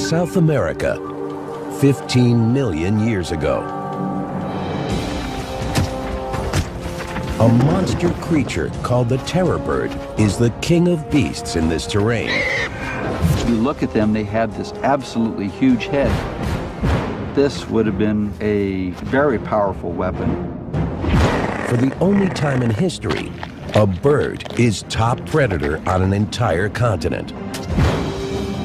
South America, 15 million years ago. A monster creature called the terror bird is the king of beasts in this terrain. You look at them, they have this absolutely huge head. This would have been a very powerful weapon. For the only time in history, a bird is top predator on an entire continent.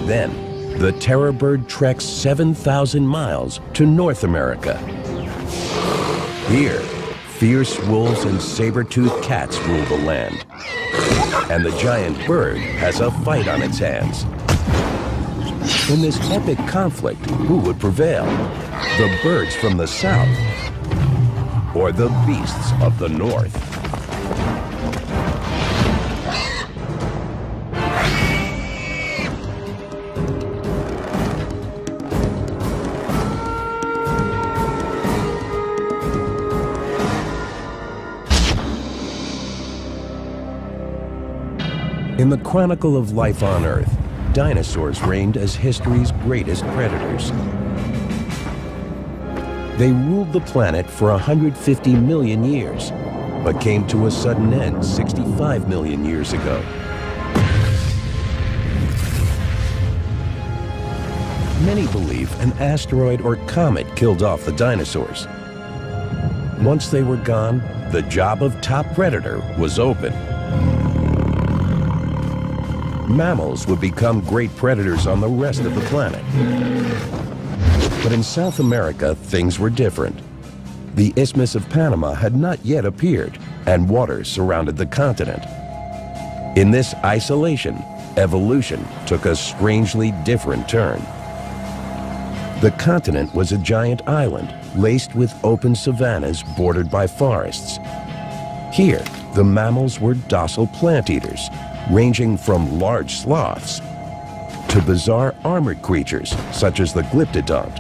Then, the terror bird treks 7,000 miles to North America. Here, fierce wolves and saber-toothed cats rule the land. And the giant bird has a fight on its hands. In this epic conflict, who would prevail? The birds from the south or the beasts of the north? In the chronicle of life on Earth, dinosaurs reigned as history's greatest predators. They ruled the planet for 150 million years, but came to a sudden end 65 million years ago. Many believe an asteroid or comet killed off the dinosaurs. Once they were gone, the job of top predator was open. Mammals would become great predators on the rest of the planet. But in South America, things were different. The Isthmus of Panama had not yet appeared, and water surrounded the continent. In this isolation, evolution took a strangely different turn. The continent was a giant island, laced with open savannas bordered by forests. Here, the mammals were docile plant eaters, ranging from large sloths to bizarre armored creatures such as the glyptodont.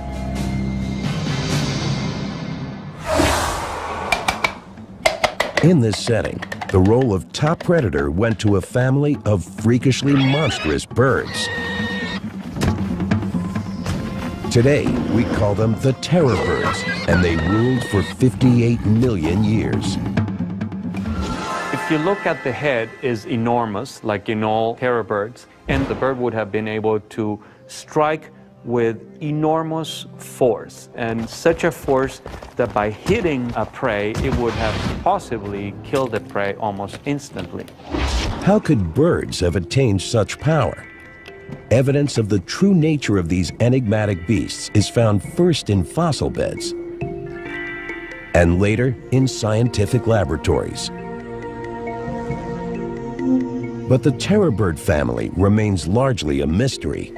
In this setting, the role of top predator went to a family of freakishly monstrous birds. Today, we call them the terror birds, and they ruled for 58 million years. If you look at the head, is enormous, like in all terror birds, and the bird would have been able to strike with enormous force, and such a force that by hitting a prey, it would have possibly killed the prey almost instantly. How could birds have attained such power? Evidence of the true nature of these enigmatic beasts is found first in fossil beds, and later in scientific laboratories. But the terror bird family remains largely a mystery.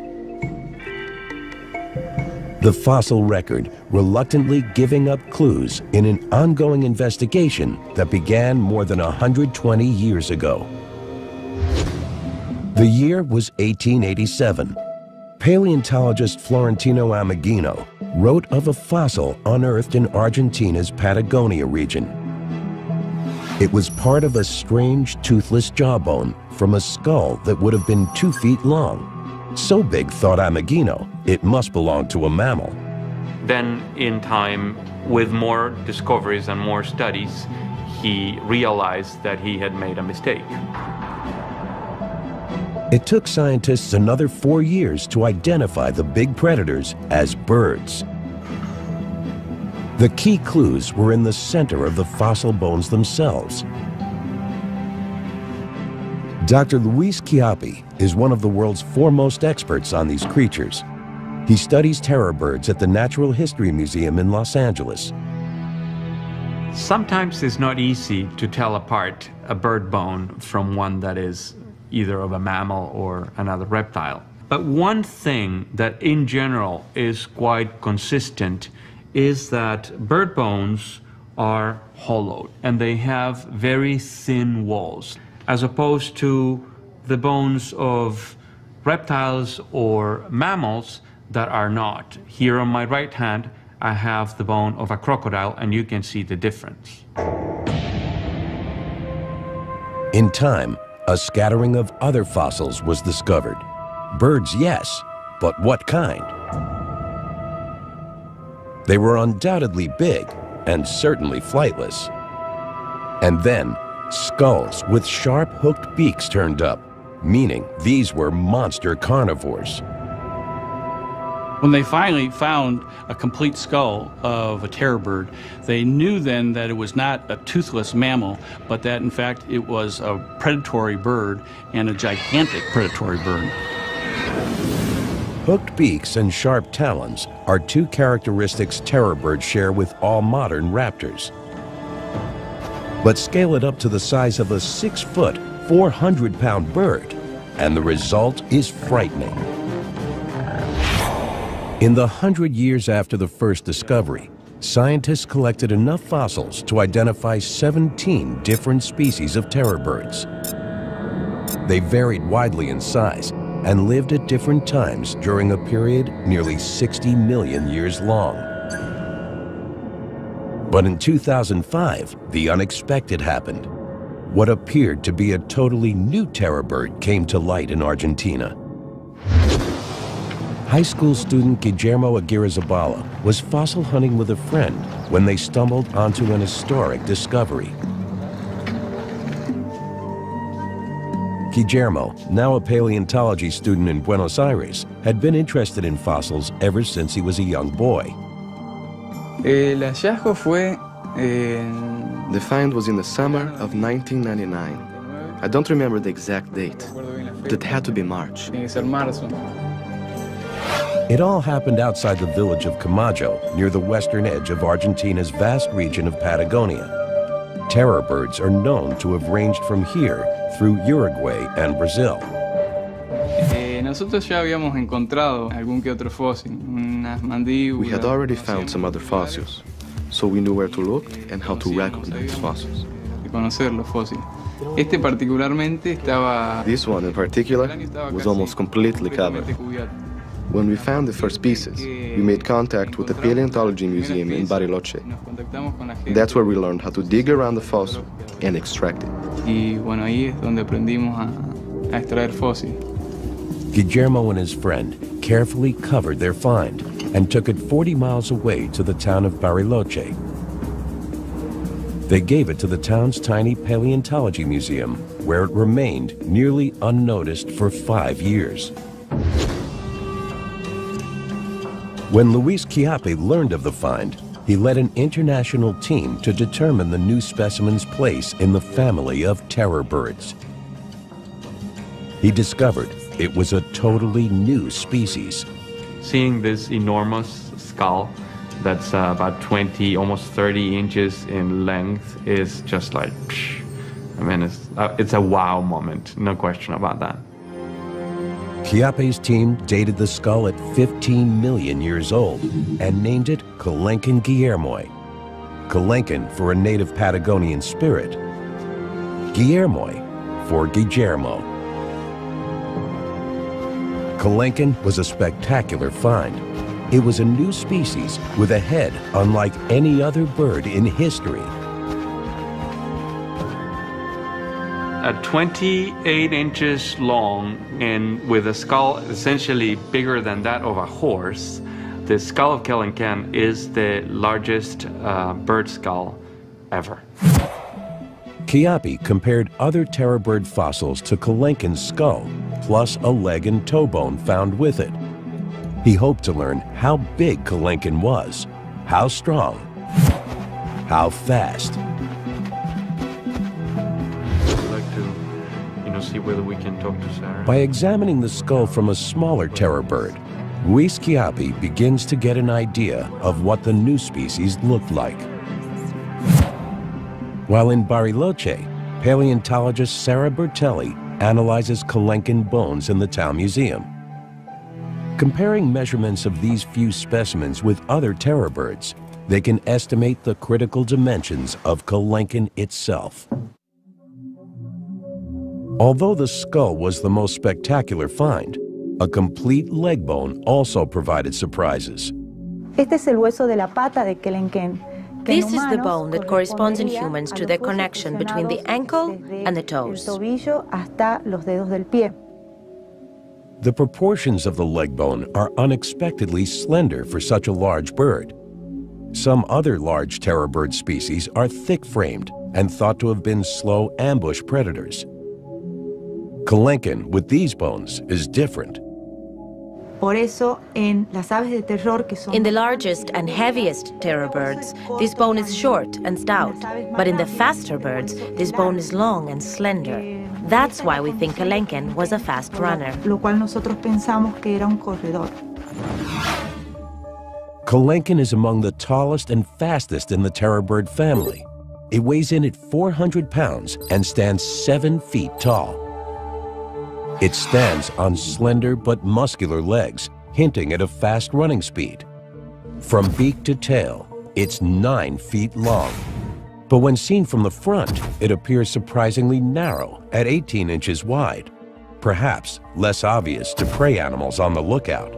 The fossil record reluctantly giving up clues in an ongoing investigation that began more than 120 years ago. The year was 1887. Paleontologist Florentino Ameghino wrote of a fossil unearthed in Argentina's Patagonia region. It was part of a strange toothless jawbone from a skull that would have been 2 feet long. So big, thought Ameghino, it must belong to a mammal. Then, in time, with more discoveries and more studies, he realized that he had made a mistake. It took scientists another 4 years to identify the big predators as birds. The key clues were in the center of the fossil bones themselves. Dr. Luis Chiappi is one of the world's foremost experts on these creatures. He studies terror birds at the Natural History Museum in Los Angeles. Sometimes it's not easy to tell apart a bird bone from one that is either of a mammal or another reptile. But one thing that in general is quite consistent is that bird bones are hollowed and they have very thin walls, as opposed to the bones of reptiles or mammals that are not. Here on my right hand, I have the bone of a crocodile, and you can see the difference. In time, a scattering of other fossils was discovered. Birds, yes, But what kind? They were undoubtedly big and certainly flightless. And then, skulls with sharp hooked beaks turned up, meaning these were monster carnivores. When they finally found a complete skull of a terror bird, they knew then that it was not a toothless mammal, but that in fact it was a predatory bird, and a gigantic predatory bird. Hooked beaks and sharp talons are two characteristics terror birds share with all modern raptors. But scale it up to the size of a 6-foot, 400-pound bird, and the result is frightening. In the 100 years after the first discovery, scientists collected enough fossils to identify 17 different species of terror birds. They varied widely in size and lived at different times during a period nearly 60 million years long. But in 2005, the unexpected happened. What appeared to be a totally new terror bird came to light in Argentina. High school student Guillermo Aguirre-Zabala was fossil hunting with a friend when they stumbled onto an historic discovery. Guillermo, now a paleontology student in Buenos Aires, had been interested in fossils ever since he was a young boy. El hallazgo fue The find was in the summer of 1999. I don't remember the exact date, but it had to be March. tiene que ser marzo. It all happened outside the village of Camacho, near the western edge of Argentina's vast region of Patagonia. Terror birds are known to have ranged from here through Uruguay and Brazil. Nosotros ya habíamos encontrado algún que otro fósil, unas mandíbulas. We had already found some other fossils, so we knew where to look and how to recognize fossils. De conocer los fósiles. Este particularmente estaba. This one in particular was almost completely covered. When we found the first pieces, we made contact with the Paleontology Museum in Bariloche. That's where we learned how to dig around the fossil and extract it. Y bueno, ahí es donde aprendimos a extraer fósiles. Guillermo and his friend carefully covered their find and took it 40 miles away to the town of Bariloche. They gave it to the town's tiny paleontology museum, where it remained nearly unnoticed for 5 years. When Luis Chiappe learned of the find, he led an international team to determine the new specimen's place in the family of terror birds. He discovered it was a totally new species. Seeing this enormous skull that's about 20, almost 30 inches in length is just like, psh. I mean, it's a wow moment, no question about that. Chiappe's team dated the skull at 15 million years old and named it Kelenken Guillermoy. Kelenken for a native Patagonian spirit, Guillermoy for Guillermo. Kelenken was a spectacular find. It was a new species with a head unlike any other bird in history. At 28 inches long and with a skull essentially bigger than that of a horse, the skull of Kelenken is the largest bird skull ever. Chiappe compared other terror bird fossils to Kelenken's skull, plus a leg and toe bone found with it. He hoped to learn how big Kelenken was, how strong, how fast. See whether we can talk to Sarah. By examining the skull from a smaller terror bird, Luis Chiappe begins to get an idea of what the new species looked like. While in Bariloche, paleontologist Sarah Bertelli analyzes Kelenken bones in the town museum. Comparing measurements of these few specimens with other terror birds, they can estimate the critical dimensions of Kelenken itself. Although the skull was the most spectacular find, a complete leg bone also provided surprises. Este es el hueso de la pata de Kelenken. This is the bone that corresponds in humans to the connection between the ankle and the toes. The proportions of the leg bone are unexpectedly slender for such a large bird. Some other large terror bird species are thick-framed and thought to have been slow ambush predators. Kelenken, with these bones, is different. Por eso, en las aves de terror, que son In the largest and heaviest terror birds, this bone is short and stout, but in the faster birds, this bone is long and slender. That's why we think Kelenken was a fast runner. lo cual nosotros pensamos que era un corredor. Kelenken is among the tallest and fastest in the terror bird family. It weighs in at 400 pounds and stands 7 feet tall. It stands on slender but muscular legs, hinting at a fast running speed. From beak to tail, it's 9 feet long. But when seen from the front, it appears surprisingly narrow at 18 inches wide, perhaps less obvious to prey animals on the lookout.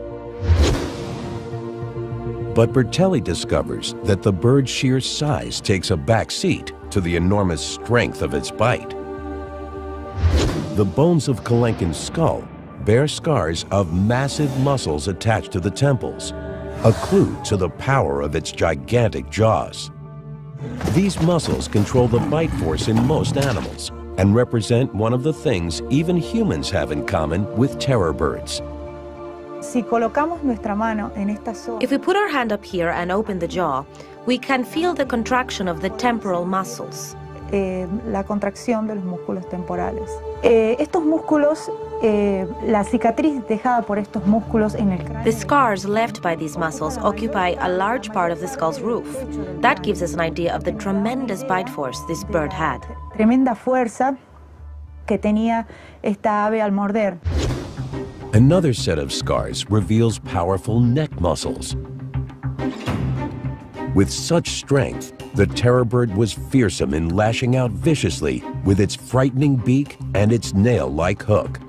But Bertelli discovers that the bird's sheer size takes a back seat to the enormous strength of its bite. The bones of Kelenken's skull bear scars of massive muscles attached to the temples, a clue to the power of its gigantic jaws. These muscles control the bite force in most animals and represent one of the things even humans have in common with terror birds. Si colocamos nuestra mano en esta zona, If we put our hand up here and open the jaw, we can feel the contraction of the temporal muscles. la contracción de los músculos temporales. Estos músculos, la cicatriz dejada por estos músculos en el cráneo. The scars left by these muscles occupy a large part of the skull's roof. That gives us an idea of the tremendous bite force this bird had. Tremenda fuerza que tenía esta ave al morder. Another set of scars reveals powerful neck muscles. With such strength, the terror bird was fearsome in lashing out viciously with its frightening beak and its nail-like hook.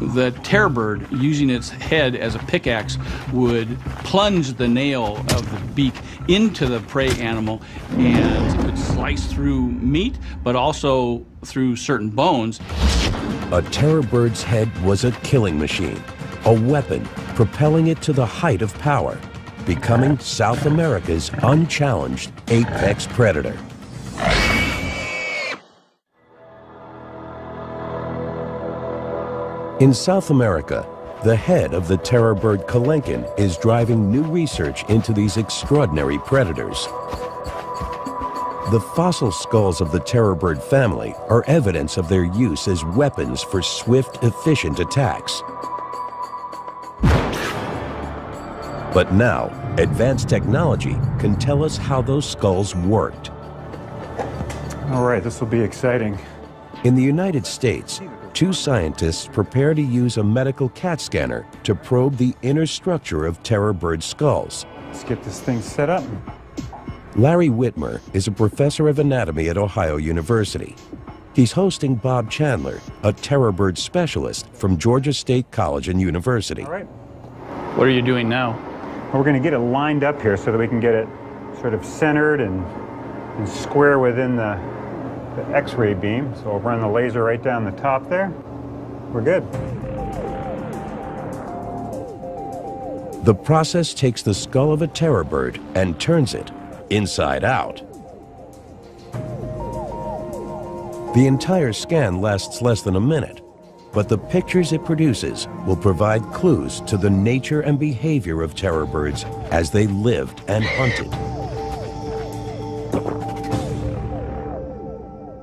The terror bird, using its head as a pickaxe, would plunge the nail of the beak into the prey animal, and it would slice through meat, but also through certain bones. A terror bird's head was a killing machine, a weapon propelling it to the height of power, becoming South America's unchallenged apex predator. In South America, the head of the terror bird Kelenken is driving new research into these extraordinary predators. The fossil skulls of the terror bird family are evidence of their use as weapons for swift, efficient attacks. But now, advanced technology can tell us how those skulls worked. All right, this will be exciting. In the United States, 2 scientists prepare to use a medical CAT scanner to probe the inner structure of terror bird skulls. Let's get this thing set up. Larry Whitmer is a professor of anatomy at Ohio University. He's hosting Bob Chandler, a terror bird specialist from Georgia State College and University. All right. What are you doing now? We're going to get it lined up here so that we can get it sort of centered and square within the X-ray beam. So we'll run the laser right down the top there. We're good. The process takes the skull of a terror bird and turns it inside out. The entire scan lasts less than a minute, but the pictures it produces will provide clues to the nature and behavior of terror birds as they lived and hunted.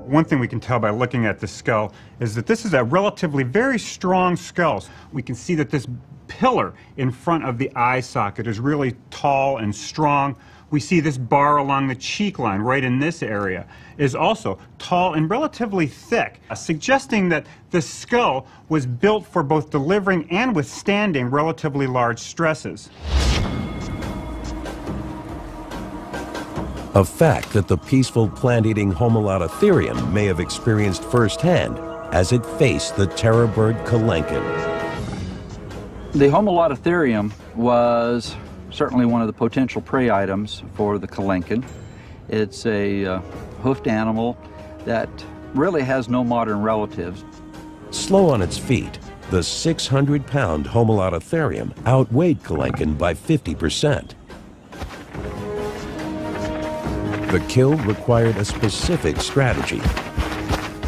One thing we can tell by looking at the skull is that this is a relatively very strong skull. We can see that this pillar in front of the eye socket is really tall and strong. We see this bar along the cheek line right in this area is also tall and relatively thick, suggesting that the skull was built for both delivering and withstanding relatively large stresses. A fact that the peaceful plant-eating Homolototherium may have experienced firsthand as it faced the terror bird Kelenken. The Homolototherium was certainly one of the potential prey items for the Kelenken. It's a hoofed animal that really has no modern relatives. Slow on its feet, the 600-pound Homolototherium outweighed Kelenken by 50%. The kill required a specific strategy.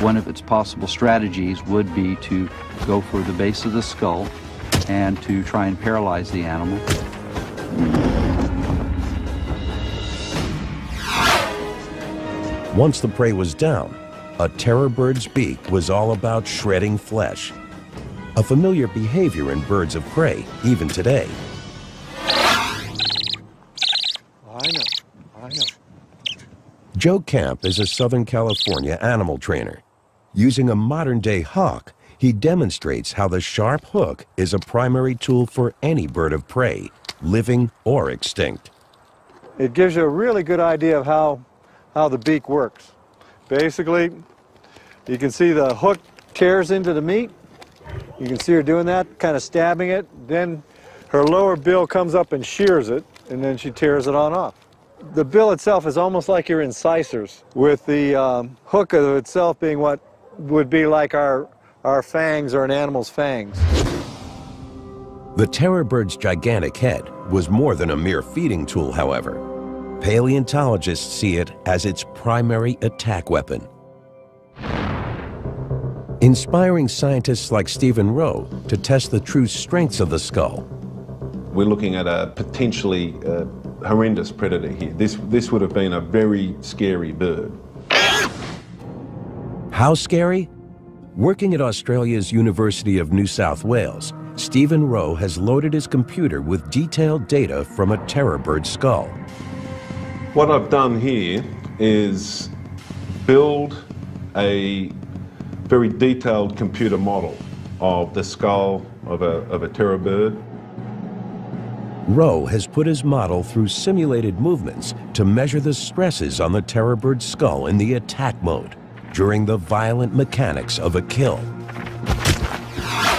One of its possible strategies would be to go for the base of the skull and to try and paralyze the animal. Once the prey was down, a terror bird's beak was all about shredding flesh, a familiar behavior in birds of prey even today. I know. Joe Camp is a Southern California animal trainer. Using a modern-day hawk, he demonstrates how the sharp hook is a primary tool for any bird of prey, living or extinct. It gives you a really good idea of how the beak works. Basically, you can see the hook tears into the meat. You can see her doing that, kind of stabbing it. Then her lower bill comes up and shears it, and then she tears it on off. The bill itself is almost like your incisors, with the hook of itself being what would be like our fangs or an animal's fangs. The terror bird's gigantic head was more than a mere feeding tool, however. Paleontologists see it as its primary attack weapon, inspiring scientists like Stephen Rowe to test the true strengths of the skull. We're looking at a potentially horrendous predator here. This would have been a very scary bird. How scary? Working at Australia's University of New South Wales, Stephen Rowe has loaded his computer with detailed data from a terror bird skull. What I've done here is build a very detailed computer model of the skull of a terror bird. Rowe has put his model through simulated movements to measure the stresses on the terror bird's skull in the attack mode during the violent mechanics of a kill.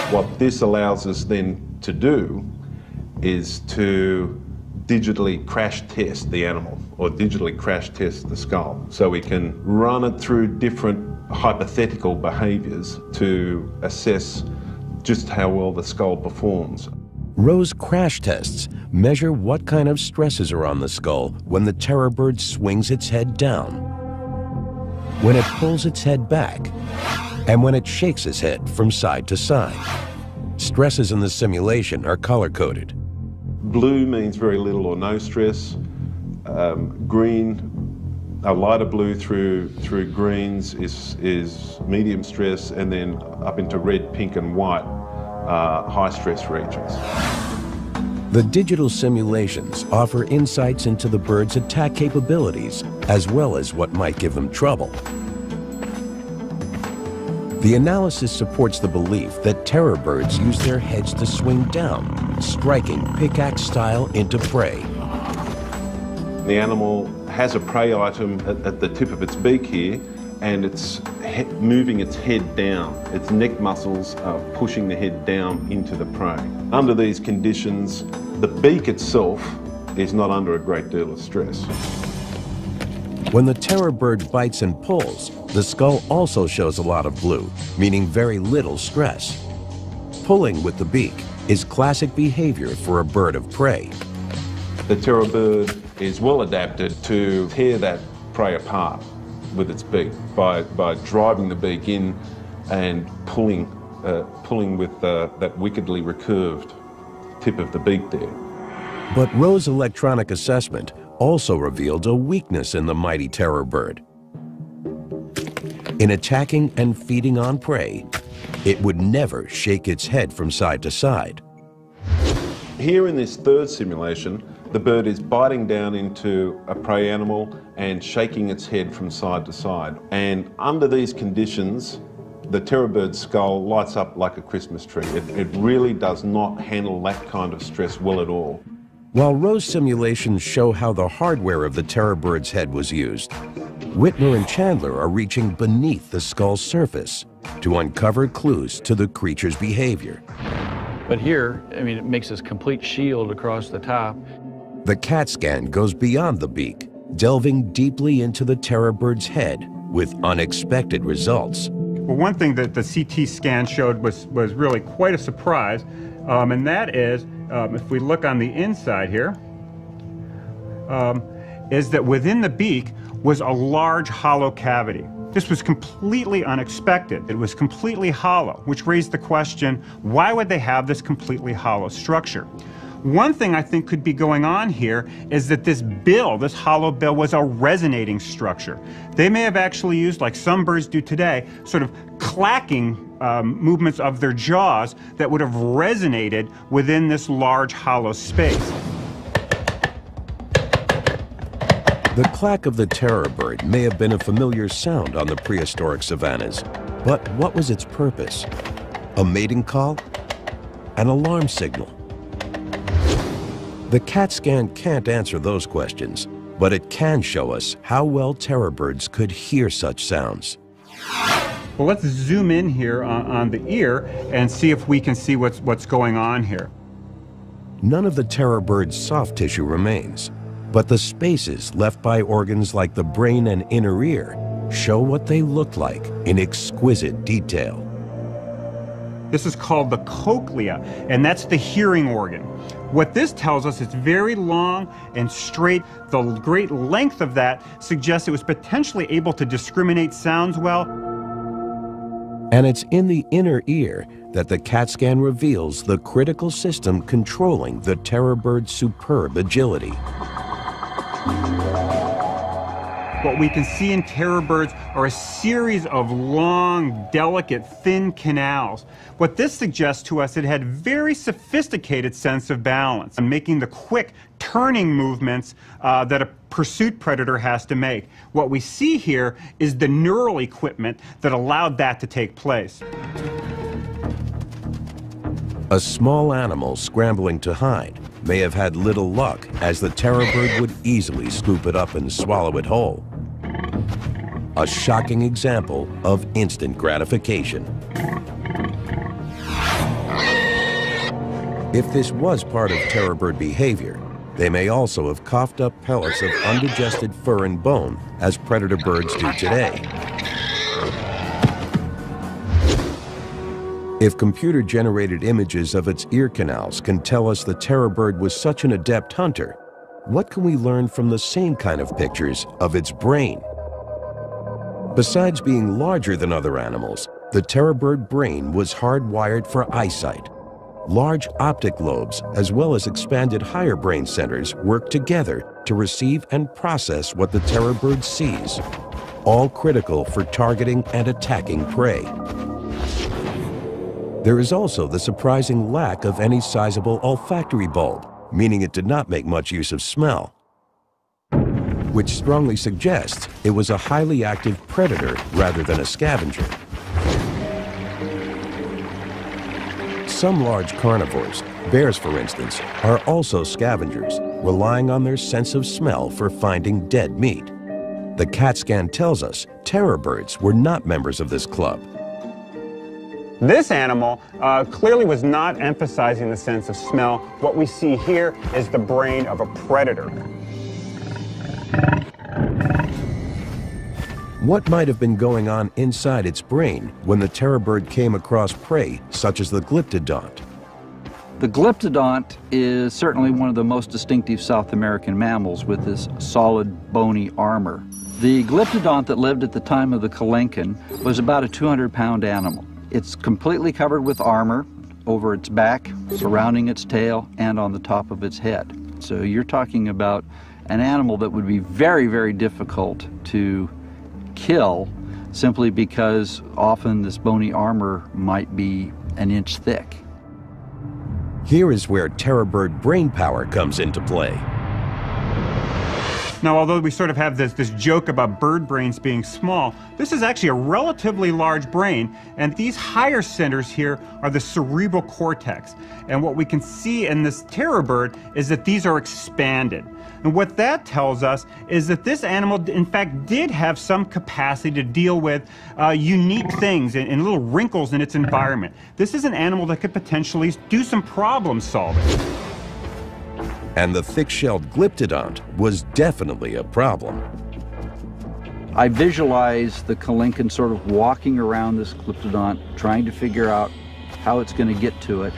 What this allows us then to do is to digitally crash test the animal, or digitally crash test the skull. So we can run it through different hypothetical behaviors to assess just how well the skull performs. Rowe's crash tests measure what kind of stresses are on the skull when the terror bird swings its head down, when it pulls its head back, and when it shakes its head from side to side. Stresses in the simulation are color-coded. Blue means very little or no stress. Green, a lighter blue through greens is medium stress, and then up into red, pink and white, high stress regions. The digital simulations offer insights into the bird's attack capabilities, as well as what might give them trouble. The analysis supports the belief that terror birds use their heads to swing down, striking pickaxe style into prey. The animal has a prey item at the tip of its beak here, and it's moving its head down. Its neck muscles are pushing the head down into the prey. Under these conditions, the beak itself is not under a great deal of stress. When the terror bird bites and pulls, the skull also shows a lot of blue, meaning very little stress. Pulling with the beak is classic behavior for a bird of prey. The terror bird is well adapted to tear that prey apart with its beak by driving the beak in and pulling with that wickedly recurved tip of the beak there. But Rowe's electronic assessment also revealed a weakness in the mighty terror bird. In attacking and feeding on prey, it would never shake its head from side to side. Here in this third simulation, the bird is biting down into a prey animal and shaking its head from side to side. And under these conditions, the terror bird's skull lights up like a Christmas tree. It really does not handle that kind of stress well at all. While Rowe's simulations show how the hardware of the terror bird's head was used, Whitmer and Chandler are reaching beneath the skull's surface to uncover clues to the creature's behavior. But here, I mean, it makes this complete shield across the top. The CAT scan goes beyond the beak, delving deeply into the terror bird's head with unexpected results. Well, one thing that the CT scan showed was really quite a surprise, and that is, if we look on the inside here, is that within the beak was a large hollow cavity. This was completely unexpected. It was completely hollow, which raised the question, why would they have this completely hollow structure? One thing I think could be going on here is that this bill, this hollow bill, was a resonating structure. They may have actually used, like some birds do today, sort of clacking movements of their jaws that would have resonated within this large hollow space. The clack of the terror bird may have been a familiar sound on the prehistoric savannas, but what was its purpose? A mating call? An alarm signal? The CAT scan can't answer those questions, but it can show us how well terror birds could hear such sounds. Well, let's zoom in here on the ear and see if we can see what's going on here. None of the terror bird's soft tissue remains, but the spaces left by organs like the brain and inner ear show what they look like in exquisite detail. This is called the cochlea, and that's the hearing organ. What this tells us, it's very long and straight. The great length of that suggests it was potentially able to discriminate sounds well. And it's in the inner ear that the CAT scan reveals the critical system controlling the terror bird's superb agility. What we can see in terror birds are a series of long, delicate, thin canals. What this suggests to us, it had very sophisticated sense of balance and making the quick turning movements that a pursuit predator has to make. What we see here is the neural equipment that allowed that to take place. A small animal scrambling to hide may have had little luck, as the terror bird would easily scoop it up and swallow it whole. A shocking example of instant gratification. If this was part of terror bird behavior, they may also have coughed up pellets of undigested fur and bone, as predator birds do today. If computer-generated images of its ear canals can tell us the terror bird was such an adept hunter, what can we learn from the same kind of pictures of its brain? Besides being larger than other animals, the terror bird brain was hardwired for eyesight. Large optic lobes, as well as expanded higher brain centers, work together to receive and process what the terror bird sees, all critical for targeting and attacking prey. There is also the surprising lack of any sizable olfactory bulb, meaning it did not make much use of smell, which strongly suggests it was a highly active predator rather than a scavenger. Some large carnivores, bears for instance, are also scavengers, relying on their sense of smell for finding dead meat. The CAT scan tells us terror birds were not members of this club. This animal clearly was not emphasizing the sense of smell. What we see here is the brain of a predator. What might have been going on inside its brain when the terror bird came across prey such as the glyptodont? The glyptodont is certainly one of the most distinctive South American mammals with this solid bony armor. The glyptodont that lived at the time of the Kalenkin was about a 200-pound animal. It's completely covered with armor over its back, surrounding its tail, and on the top of its head. So you're talking about an animal that would be very, very difficult to kill simply because often this bony armor might be an inch thick. Here is where terror bird brain power comes into play. Now, although we sort of have this joke about bird brains being small, this is actually a relatively large brain, and these higher centers here are the cerebral cortex. And what we can see in this terror bird is that these are expanded. And what that tells us is that this animal, in fact, did have some capacity to deal with unique things and little wrinkles in its environment. This is an animal that could potentially do some problem solving. And the thick-shelled glyptodont was definitely a problem. I visualize the Kalenkin sort of walking around this glyptodont, trying to figure out how it's going to get to it,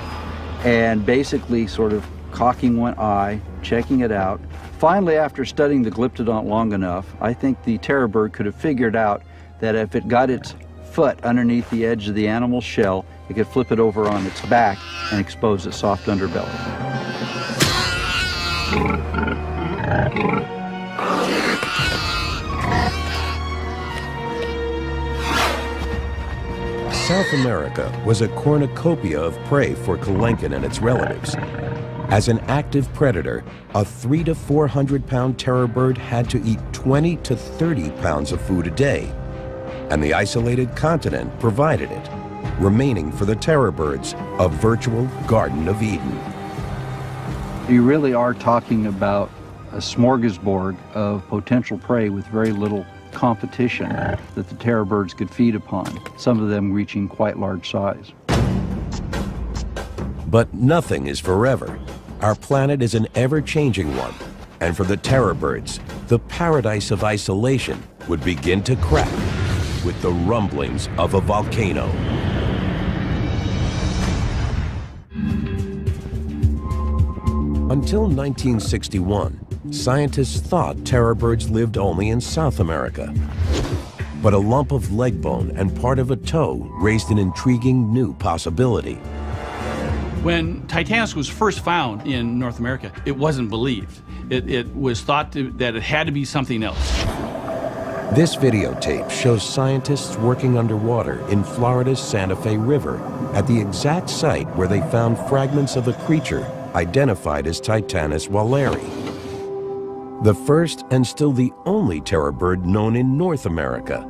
and basically sort of cocking one eye, checking it out. Finally, after studying the glyptodont long enough, I think the terror bird could have figured out that if it got its foot underneath the edge of the animal's shell, it could flip it over on its back and expose its soft underbelly. South America was a cornucopia of prey for Kalenkin and its relatives. As an active predator, a 300 to 400 pound terror bird had to eat 20 to 30 pounds of food a day, and the isolated continent provided it, remaining for the terror birds a virtual Garden of Eden. You really are talking about a smorgasbord of potential prey with very little competition that the terror birds could feed upon, some of them reaching quite large size. But nothing is forever. Our planet is an ever-changing one, and for the terror birds, the paradise of isolation would begin to crack with the rumblings of a volcano. Until 1961, scientists thought terror birds lived only in South America. But a lump of leg bone and part of a toe raised an intriguing new possibility. When Titanis was first found in North America, it wasn't believed. It was thought that it had to be something else. This videotape shows scientists working underwater in Florida's Santa Fe River at the exact site where they found fragments of a creature identified as Titanis walleri, the first and still the only terror bird known in North America.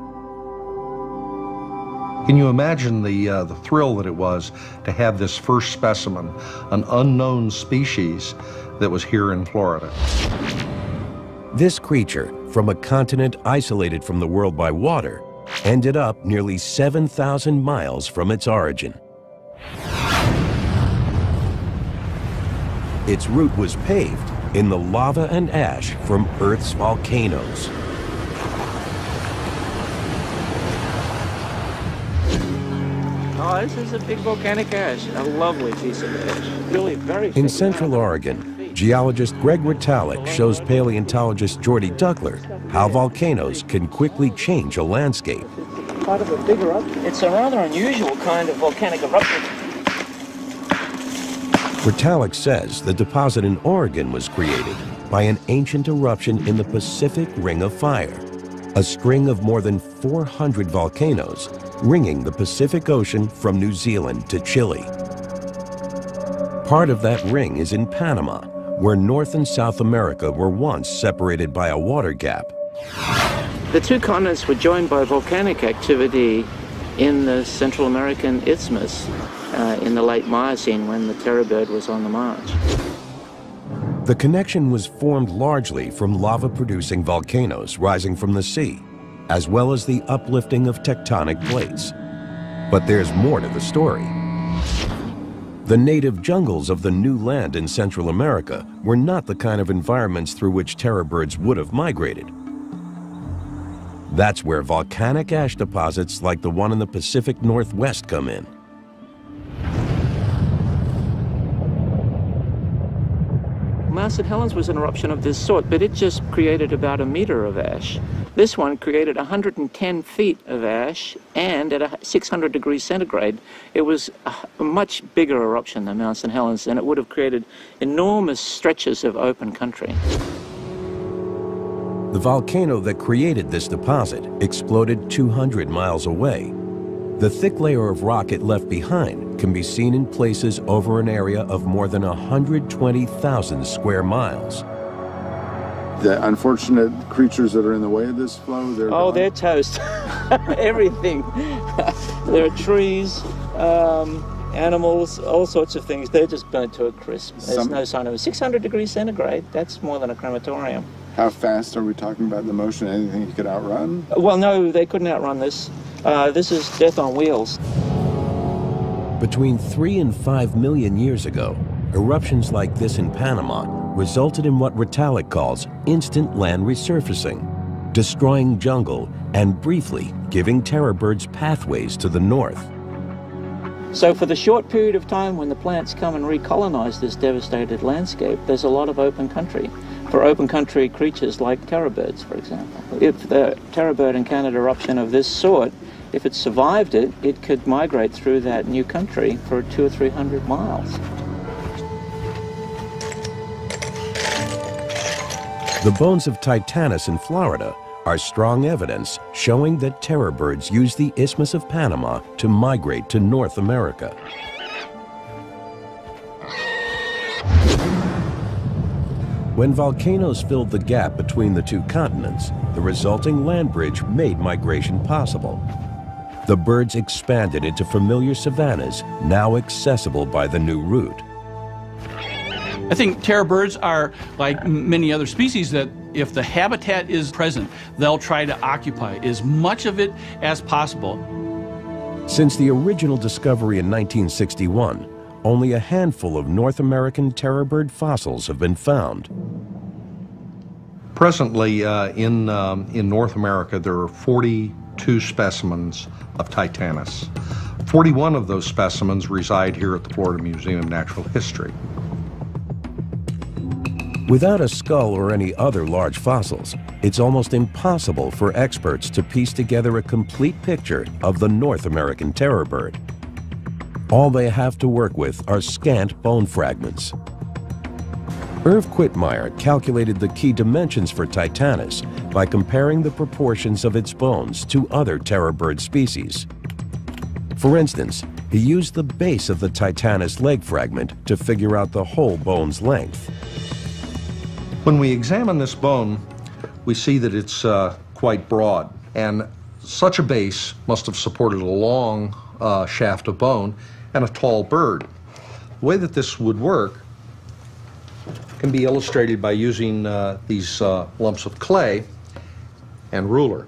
Can you imagine the thrill that it was to have this first specimen, an unknown species that was here in Florida? This creature, from a continent isolated from the world by water, ended up nearly 7,000 miles from its origin. Its route was paved in the lava and ash from Earth's volcanoes. Oh, this is a big volcanic ash, a lovely piece of ash. Really very In Central Oregon, geologist Greg Ritalik shows paleontologist Jordy Duckler how volcanoes can quickly change a landscape. Part of a big eruption. It's a rather unusual kind of volcanic eruption. Ritalik says the deposit in Oregon was created by an ancient eruption in the Pacific Ring of Fire, a string of more than 400 volcanoes ringing the Pacific Ocean from New Zealand to Chile. Part of that ring is in Panama, where North and South America were once separated by a water gap. The two continents were joined by volcanic activity in the Central American Isthmus in the late Miocene when the terror bird was on the march. The connection was formed largely from lava-producing volcanoes rising from the sea, as well as the uplifting of tectonic plates. But there's more to the story. The native jungles of the new land in Central America were not the kind of environments through which terror birds would have migrated. That's where volcanic ash deposits like the one in the Pacific Northwest come in. Mount St. Helens was an eruption of this sort, but it just created about 1 meter of ash. This one created 110 feet of ash, and at 600 degrees centigrade, it was a much bigger eruption than Mount St. Helens, and it would have created enormous stretches of open country. The volcano that created this deposit exploded 200 miles away. The thick layer of rock it left behind can be seen in places over an area of more than 120,000 square miles. The unfortunate creatures that are in the way of this flow, they're gone? They're toast. Everything. There are trees, animals, all sorts of things. They're just burnt to a crisp. There's no sign of it. 600 degrees centigrade, that's more than a crematorium. How fast are we talking about the motion? Anything you could outrun? Well, no, they couldn't outrun this. This is death on wheels. Between 3 and 5 million years ago, eruptions like this in Panama resulted in what Ritalik calls instant land resurfacing, destroying jungle and briefly giving terror birds pathways to the north. So for the short period of time when the plants come and recolonize this devastated landscape, there's a lot of open country for open country creatures like terror birds, for example. If the terror bird encountered eruption of this sort, if it survived it, it could migrate through that new country for 200 or 300 miles. The bones of Titanus in Florida are strong evidence showing that terror birds use the Isthmus of Panama to migrate to North America. When volcanoes filled the gap between the two continents, the resulting land bridge made migration possible. The birds expanded into familiar savannas, now accessible by the new route. I think terror birds are like many other species that if the habitat is present, they'll try to occupy as much of it as possible. Since the original discovery in 1961, only a handful of North American terror bird fossils have been found. Presently, in North America, there are 42 specimens of Titanus. 41 of those specimens reside here at the Florida Museum of Natural History. Without a skull or any other large fossils, it's almost impossible for experts to piece together a complete picture of the North American terror bird. All they have to work with are scant bone fragments. Irv Quitmeyer calculated the key dimensions for Titanus by comparing the proportions of its bones to other terror bird species. For instance, he used the base of the Titanus leg fragment to figure out the whole bone's length. When we examine this bone, we see that it's quite broad, and such a base must have supported a long shaft of bone and a tall bird. The way that this would work can be illustrated by using these lumps of clay and ruler.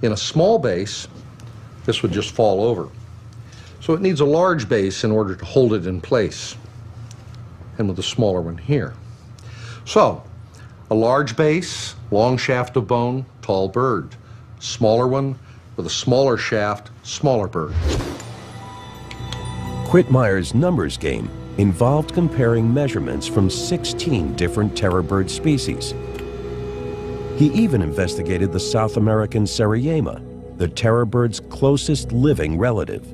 In a small base, this would just fall over. So it needs a large base in order to hold it in place, and with a smaller one here. So, a large base, long shaft of bone, tall bird. Smaller one with a smaller shaft, smaller bird. Quitmeyer's numbers game involved comparing measurements from 16 different terror bird species. He even investigated the South American Seriema, the terror bird's closest living relative.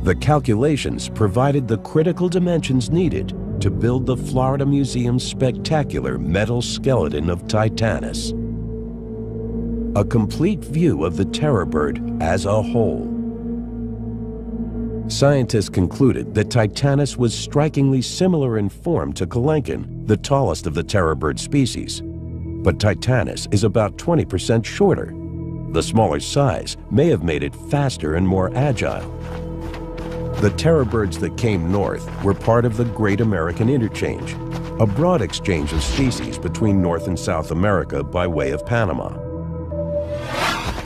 The calculations provided the critical dimensions needed to build the Florida Museum's spectacular metal skeleton of Titanus. A complete view of the terror bird as a whole. Scientists concluded that Titanus was strikingly similar in form to Kelenken, the tallest of the terror bird species. But Titanus is about 20% shorter. The smaller size may have made it faster and more agile. The terror birds that came north were part of the Great American Interchange, a broad exchange of species between North and South America by way of Panama.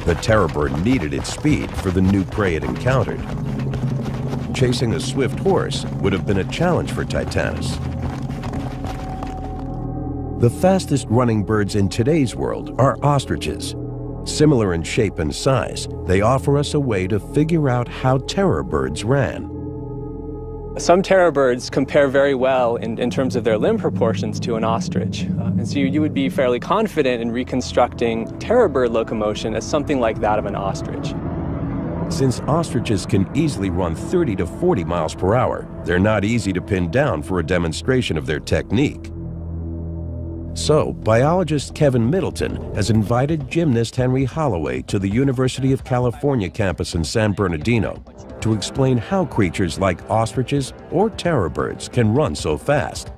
The terror bird needed its speed for the new prey it encountered. Chasing a swift horse would have been a challenge for Titanus. The fastest running birds in today's world are ostriches. Similar in shape and size, they offer us a way to figure out how terror birds ran. Some terror birds compare very well in terms of their limb proportions to an ostrich. And so you would be fairly confident in reconstructing terror bird locomotion as something like that of an ostrich. Since ostriches can easily run 30 to 40 miles per hour, they're not easy to pin down for a demonstration of their technique. So, biologist Kevin Middleton has invited gymnast Henry Holloway to the University of California campus in San Bernardino to explain how creatures like ostriches or terror birds can run so fast.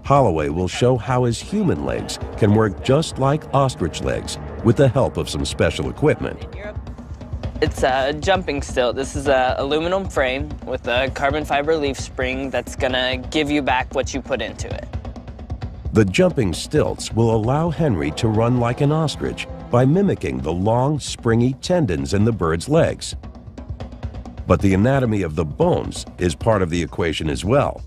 Holloway will show how his human legs can work just like ostrich legs with the help of some special equipment. It's a jumping stilt. This is an aluminum frame with a carbon fiber leaf spring that's gonna give you back what you put into it. The jumping stilts will allow Henry to run like an ostrich by mimicking the long, springy tendons in the bird's legs. But the anatomy of the bones is part of the equation as well.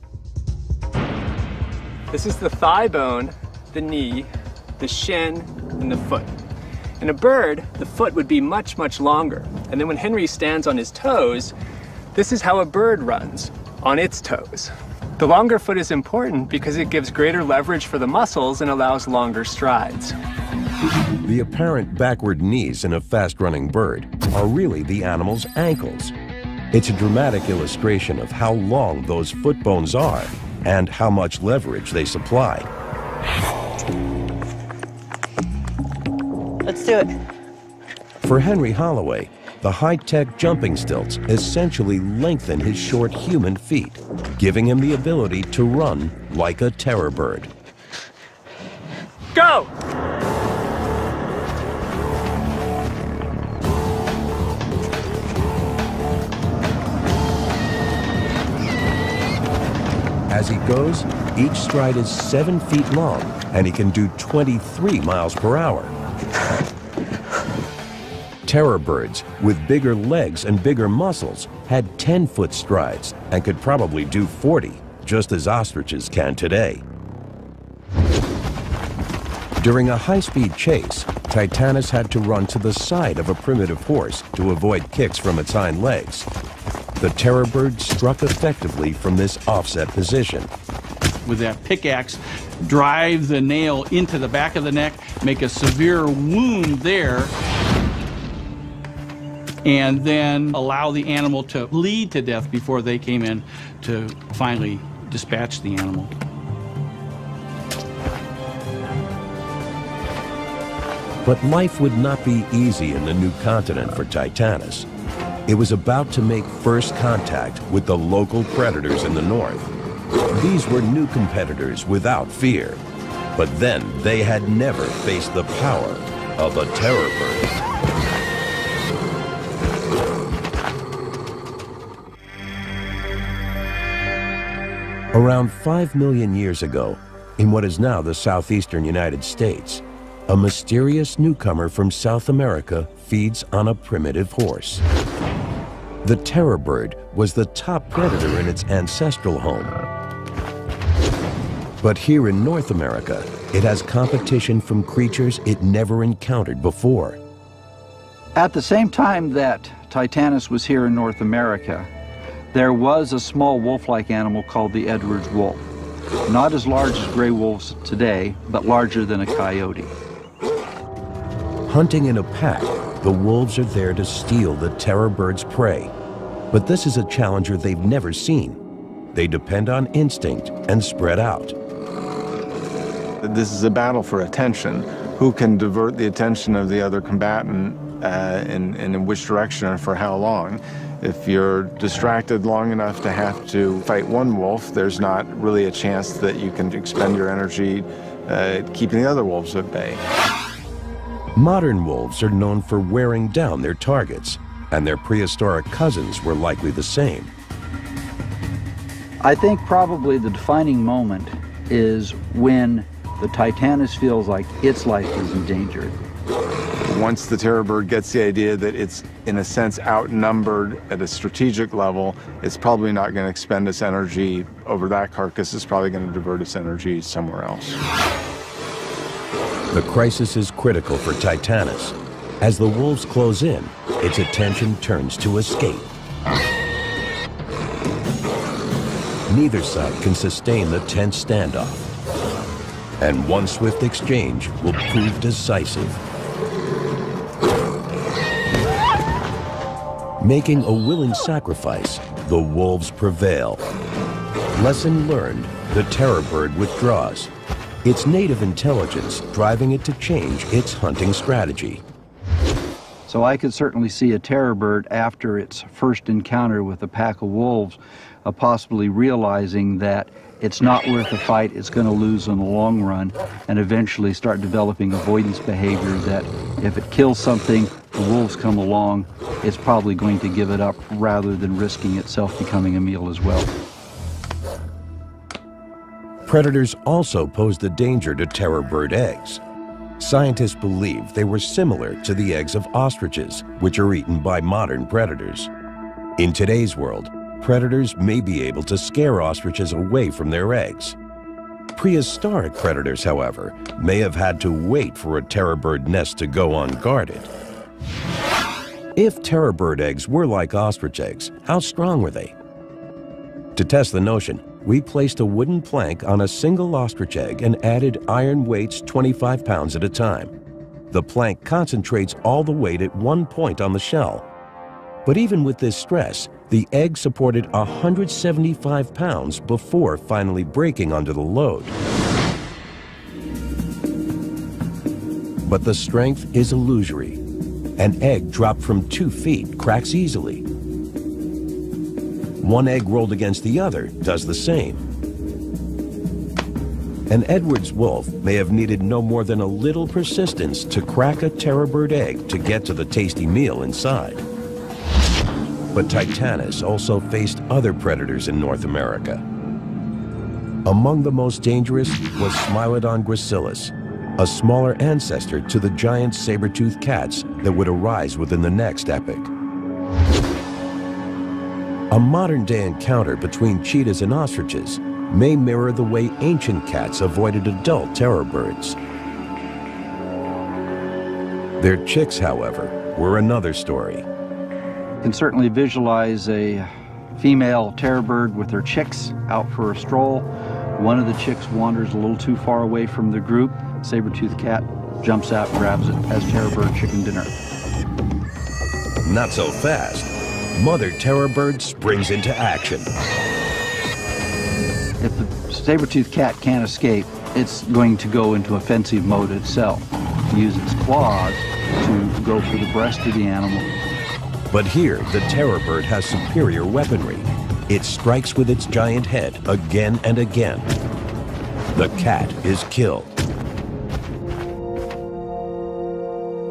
This is the thigh bone, the knee, the shin, and the foot. In a bird, the foot would be much, much longer. And then when Henry stands on his toes, this is how a bird runs, on its toes. The longer foot is important because it gives greater leverage for the muscles and allows longer strides. The apparent backward knees in a fast-running bird are really the animal's ankles. It's a dramatic illustration of how long those foot bones are and how much leverage they supply. Let's do it. For Henry Holloway, the high-tech jumping stilts essentially lengthen his short human feet, giving him the ability to run like a terror bird. Go! As he goes, each stride is 7 feet long, and he can do 23 miles per hour. Terror birds with bigger legs and bigger muscles had 10-foot strides and could probably do 40, just as ostriches can today. During a high-speed chase, Titanus had to run to the side of a primitive horse to avoid kicks from its hind legs. The terror bird struck effectively from this offset position. With that pickaxe, drive the nail into the back of the neck, make a severe wound there, and then allow the animal to bleed to death before they came in to finally dispatch the animal. But life would not be easy in the new continent for Titanus. It was about to make first contact with the local predators in the north. These were new competitors without fear, but then they had never faced the power of a terror bird. Around 5 million years ago, in what is now the southeastern United States, a mysterious newcomer from South America feeds on a primitive horse. The terror bird was the top predator in its ancestral home. But here in North America, it has competition from creatures it never encountered before. At the same time that Titanus was here in North America, there was a small wolf-like animal called the Edwards wolf. Not as large as gray wolves today, but larger than a coyote. Hunting in a pack, the wolves are there to steal the terror bird's prey. But this is a challenger they've never seen. They depend on instinct and spread out. This is a battle for attention. Who can divert the attention of the other combatant and in which direction and for how long? If you're distracted long enough to have to fight one wolf, there's not really a chance that you can expend your energy keeping the other wolves at bay. Modern wolves are known for wearing down their targets, and their prehistoric cousins were likely the same. I think probably the defining moment is when the Titanus feels like its life is endangered. Once the terror bird gets the idea that it's, in a sense, outnumbered at a strategic level, it's probably not going to expend its energy over that carcass. It's probably going to divert its energy somewhere else. The crisis is critical for Titanus. As the wolves close in, its attention turns to escape. Neither side can sustain the tense standoff, and one swift exchange will prove decisive. Making a willing sacrifice, the wolves prevail. Lesson learned, the terror bird withdraws. Its native intelligence driving it to change its hunting strategy. So I could certainly see a terror bird after its first encounter with a pack of wolves possibly realizing that it's not worth the fight, it's going to lose in the long run, and eventually start developing avoidance behavior that if it kills something, the wolves come along, it's probably going to give it up rather than risking itself becoming a meal as well. Predators also posed a danger to terror bird eggs. Scientists believe they were similar to the eggs of ostriches, which are eaten by modern predators. In today's world, predators may be able to scare ostriches away from their eggs. Prehistoric predators, however, may have had to wait for a terror bird nest to go unguarded. If terror bird eggs were like ostrich eggs, how strong were they? To test the notion, we placed a wooden plank on a single ostrich egg and added iron weights 25 pounds at a time. The plank concentrates all the weight at one point on the shell. But even with this stress, the egg supported 175 pounds before finally breaking under the load. But the strength is illusory. An egg dropped from 2 feet cracks easily. One egg rolled against the other does the same. An Edwards wolf may have needed no more than a little persistence to crack a terror bird egg to get to the tasty meal inside. But Titanus also faced other predators in North America. Among the most dangerous was Smilodon gracilis, a smaller ancestor to the giant saber-toothed cats that would arise within the next epoch. A modern-day encounter between cheetahs and ostriches may mirror the way ancient cats avoided adult terror birds. Their chicks, however, were another story. You can certainly visualize a female terror bird with her chicks out for a stroll. One of the chicks wanders a little too far away from the group. Saber-toothed cat jumps out, grabs it, has terror bird chicken dinner. Not so fast. Mother terror bird springs into action. If the saber-toothed cat can't escape, it's going to go into offensive mode itself. Use its claws to go for the breast of the animal. But here, the terror bird has superior weaponry. It strikes with its giant head again and again. The cat is killed.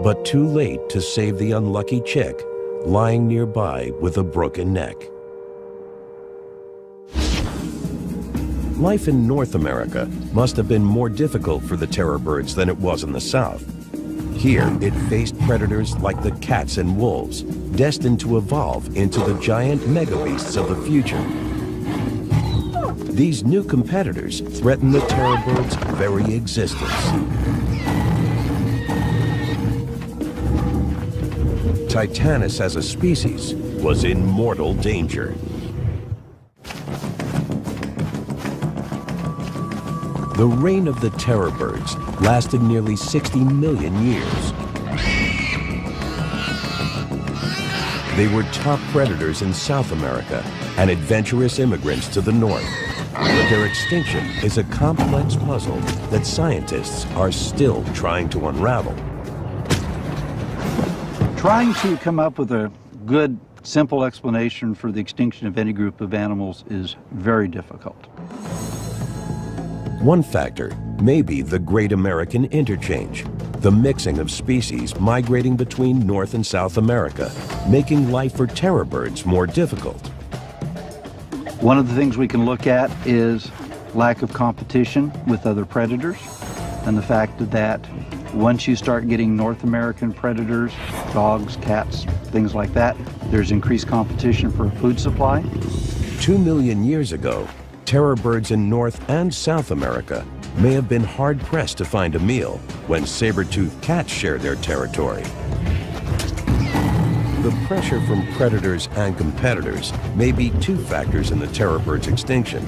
But too late to save the unlucky chick, lying nearby with a broken neck. Life in North America must have been more difficult for the terror birds than it was in the South. Here, it faced predators like the cats and wolves, destined to evolve into the giant megabeasts of the future. These new competitors threaten the terror bird's very existence. Titanus as a species was in mortal danger. The reign of the terror birds lasted nearly 60 million years. They were top predators in South America and adventurous immigrants to the north. But their extinction is a complex puzzle that scientists are still trying to unravel. Trying to come up with a good, simple explanation for the extinction of any group of animals is very difficult. One factor may be the Great American Interchange, the mixing of species migrating between North and South America, making life for terror birds more difficult. One of the things we can look at is lack of competition with other predators, and the fact that once you start getting North American predators, dogs, cats, things like that, there's increased competition for food supply. 2 million years ago, terror birds in North and South America may have been hard-pressed to find a meal when saber-toothed cats shared their territory. The pressure from predators and competitors may be two factors in the terror bird's extinction,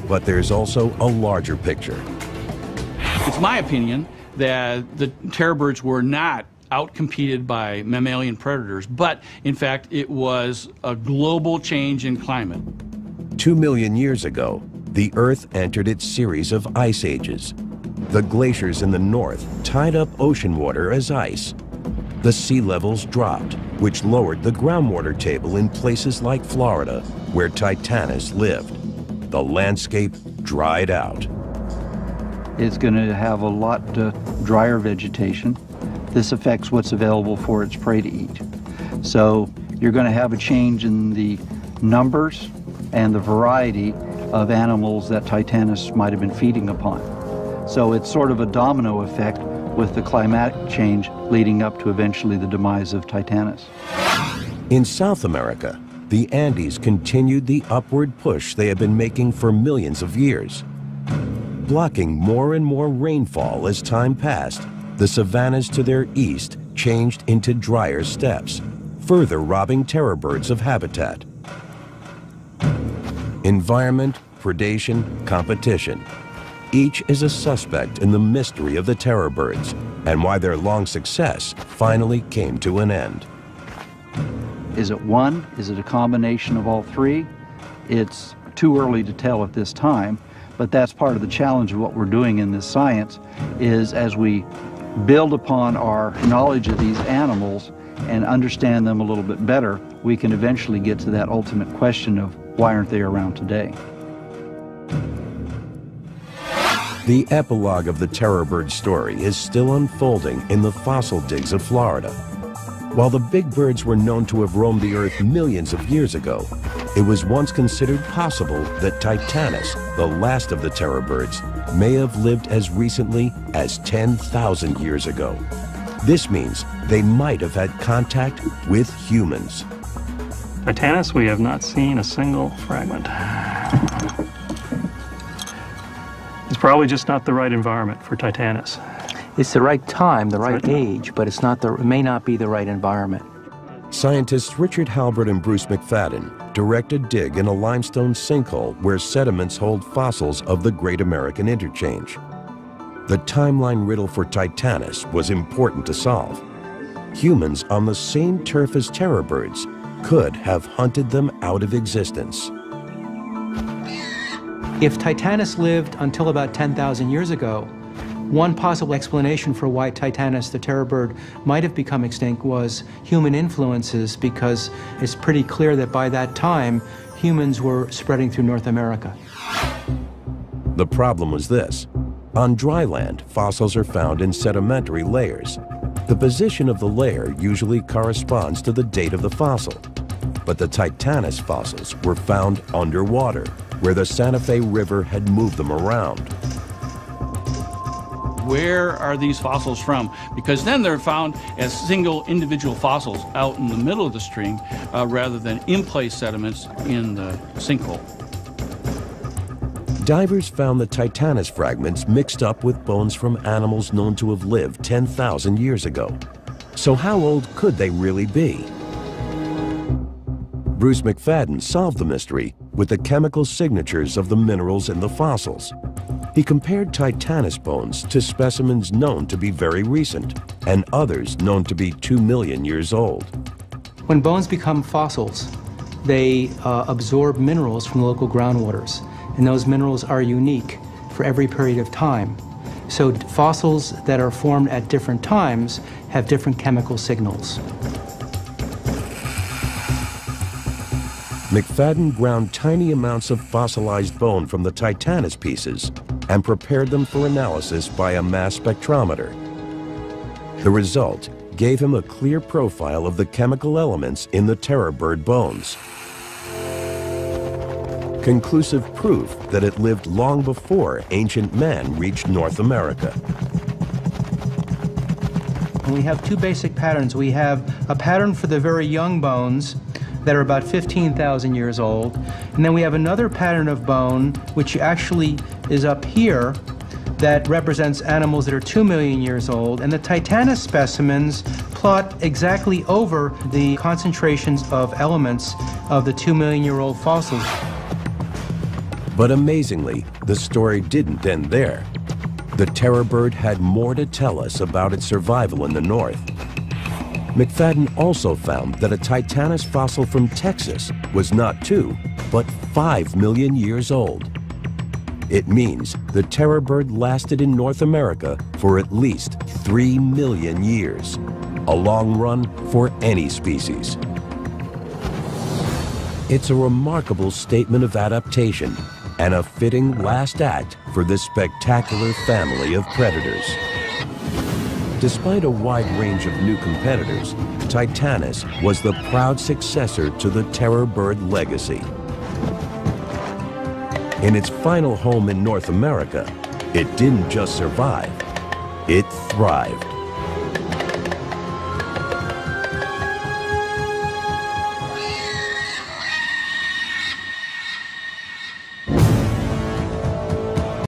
but there's also a larger picture. It's my opinion that the terror birds were not outcompeted by mammalian predators, but in fact it was a global change in climate. 2 million years ago, the Earth entered its series of ice ages. The glaciers in the north tied up ocean water as ice. The sea levels dropped, which lowered the groundwater table in places like Florida, where Titanus lived. The landscape dried out. It's going to have a lot drier vegetation. This affects what's available for its prey to eat. So you're going to have a change in the numbers and the variety of animals that Titanus might have been feeding upon. So it's sort of a domino effect with the climatic change leading up to eventually the demise of Titanus. In South America, the Andes continued the upward push they have been making for millions of years. Blocking more and more rainfall as time passed, the savannas to their east changed into drier steppes, further robbing terror birds of habitat. Environment, predation, competition. Each is a suspect in the mystery of the terror birds and why their long success finally came to an end. Is it one? Is it a combination of all three? It's too early to tell at this time, but that's part of the challenge of what we're doing in this science, is as we build upon our knowledge of these animals and understand them a little bit better, we can eventually get to that ultimate question of why aren't they around today? The epilogue of the terror bird story is still unfolding in the fossil digs of Florida. While the big birds were known to have roamed the earth millions of years ago, it was once considered possible that Titanus, the last of the terror birds, may have lived as recently as 10,000 years ago. This means they might have had contact with humans. Titanus, we have not seen a single fragment. It's probably just not the right environment for Titanus. It's the right time, the right age, but it's not it may not be the right environment. Scientists Richard Halbert and Bruce McFadden direct a dig in a limestone sinkhole where sediments hold fossils of the Great American Interchange. The timeline riddle for Titanus was important to solve. Humans on the same turf as terror birds could have hunted them out of existence. If Titanus lived until about 10,000 years ago, one possible explanation for why Titanus, the terror bird, might have become extinct was human influences, because it's pretty clear that by that time, humans were spreading through North America. The problem was this. On dry land, fossils are found in sedimentary layers. The position of the layer usually corresponds to the date of the fossil. But the Titanus fossils were found underwater, where the Santa Fe River had moved them around. Where are these fossils from? Because then they're found as single individual fossils out in the middle of the stream rather than in-place sediments in the sinkhole. Divers found the Titanus fragments mixed up with bones from animals known to have lived 10,000 years ago. So how old could they really be? Bruce McFadden solved the mystery with the chemical signatures of the minerals in the fossils. He compared Titanus bones to specimens known to be very recent and others known to be 2 million years old. When bones become fossils, they absorb minerals from the local groundwaters, and those minerals are unique for every period of time. So fossils that are formed at different times have different chemical signals. McFadden ground tiny amounts of fossilized bone from the Titanus pieces and prepared them for analysis by a mass spectrometer. The result gave him a clear profile of the chemical elements in the terror bird bones. Conclusive proof that it lived long before ancient man reached North America. And we have two basic patterns. We have a pattern for the very young bones that are about 15,000 years old. And then we have another pattern of bone, which actually is up here, that represents animals that are 2 million years old. And the Titanus specimens plot exactly over the concentrations of elements of the 2 million-year-old fossils. But amazingly, the story didn't end there. The terror bird had more to tell us about its survival in the north. McFadden also found that a Titanus fossil from Texas was not 2, but 5 million years old. It means the terror bird lasted in North America for at least 3 million years, a long run for any species. It's a remarkable statement of adaptation and a fitting last act for this spectacular family of predators. Despite a wide range of new competitors, Titanus was the proud successor to the terror bird legacy. In its final home in North America, it didn't just survive, it thrived.